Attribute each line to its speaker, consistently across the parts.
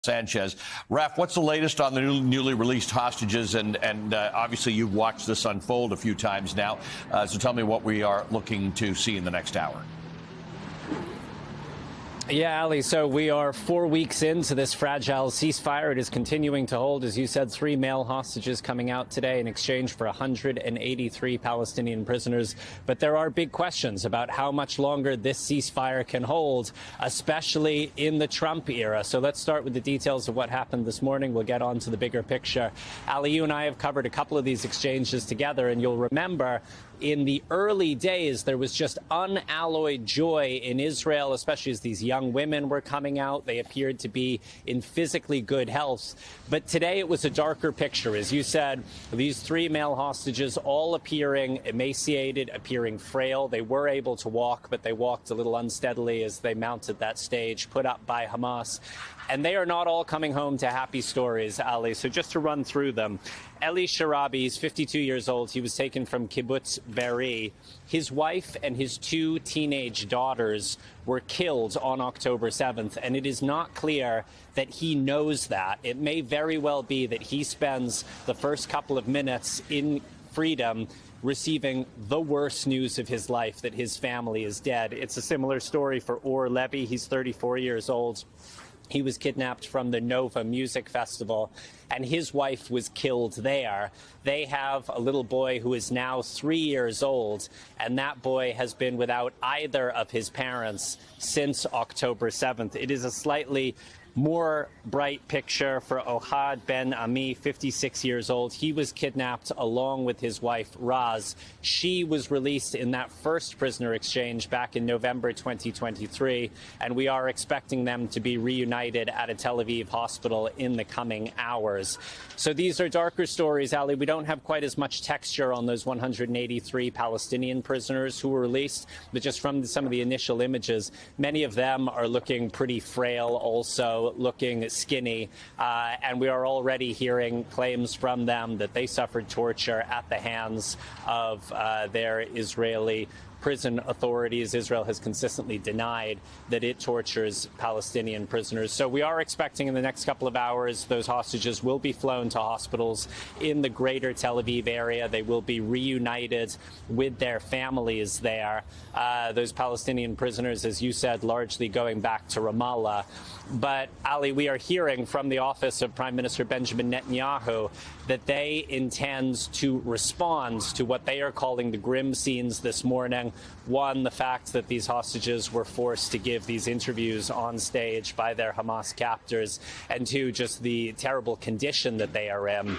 Speaker 1: Sanchez. Raf, what's the latest on the newly released hostages? And obviously you've watched this unfold a few times now. So tell me what we are looking to see in the next hour.
Speaker 2: Yeah, Ali, so we are 4 weeks into this fragile ceasefire. It is continuing to hold, as you said, 3 male hostages coming out today in exchange for 183 Palestinian prisoners. But there are big questions about how much longer this ceasefire can hold, especially in the Trump era. So let's start with the details of what happened this morning. We'll get on to the bigger picture. Ali, you and I have covered a couple of these exchanges together, and you'll remember in the early days, there was just unalloyed joy in Israel, especially as these young women were coming out. They appeared to be in physically good health. But today it was a darker picture. As you said, these 3 male hostages all appearing emaciated, appearing frail. They were able to walk, but they walked a little unsteadily as they mounted that stage put up by Hamas. And they are not all coming home to happy stories, Ali. So just to run through them. Eli Sharabi, he's 52 years old. He was taken from Kibbutz Be'eri. His wife and his 2 teenage daughters were killed on October 7th, and it is not clear that he knows that. It may very well be that he spends the first couple of minutes in freedom receiving the worst news of his life, that his family is dead. It's a similar story for Or Levy. He's 34 years old. He was kidnapped from the Nova Music Festival, and his wife was killed there. They have a little boy who is now 3 years old, and that boy has been without either of his parents since October 7th. It is a slightly more bright picture for Ohad Ben Ami, 56 years old. He was kidnapped along with his wife, Raz. She was released in that first prisoner exchange back in November 2023, and we are expecting them to be reunited at a Tel Aviv hospital in the coming hours. So these are darker stories, Ali. We don't have quite as much texture on those 183 Palestinian prisoners who were released, but just from some of the initial images, many of them are looking pretty frail also, looking skinny, and we are already hearing claims from them that they suffered torture at the hands of their Israeli prison authorities. Israel has consistently denied that it tortures Palestinian prisoners. So we are expecting in the next couple of hours those hostages will be flown to hospitals in the greater Tel Aviv area. They will be reunited with their families there. Those Palestinian prisoners, as you said, largely going back to Ramallah. But, Ali, we are hearing from the office of Prime Minister Benjamin Netanyahu that they intend to respond to what they are calling the grim scenes this morning. One, the fact that these hostages were forced to give these interviews on stage by their Hamas captors, and 2, just the terrible condition that they are in.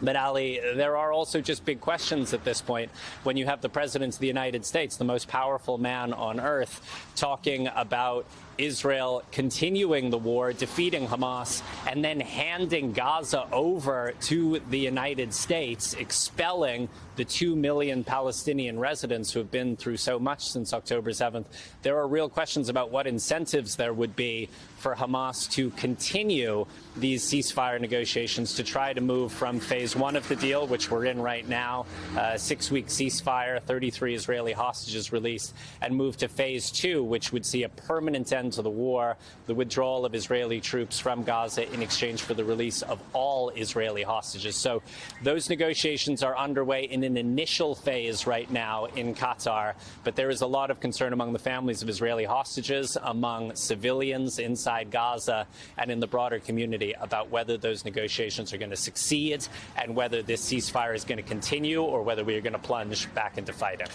Speaker 2: But, Ali, there are also just big questions at this point when you have the President of the United States, the most powerful man on earth, talking about Israel continuing the war, defeating Hamas, and then handing Gaza over to the United States, expelling the 2 million Palestinian residents who have been through so much since October 7th. There are real questions about what incentives there would be for Hamas to continue these ceasefire negotiations, to try to move from phase 1 of the deal, which we're in right now, 6-week ceasefire, 33 Israeli hostages released, and move to phase 2, which would see a permanent end to the war, the withdrawal of Israeli troops from Gaza in exchange for the release of all Israeli hostages. So those negotiations are underway in an initial phase right now in Qatar, but there is a lot of concern among the families of Israeli hostages, among civilians inside Gaza, and in the broader community about whether those negotiations are going to succeed and whether this ceasefire is going to continue or whether we are going to plunge back into fighting.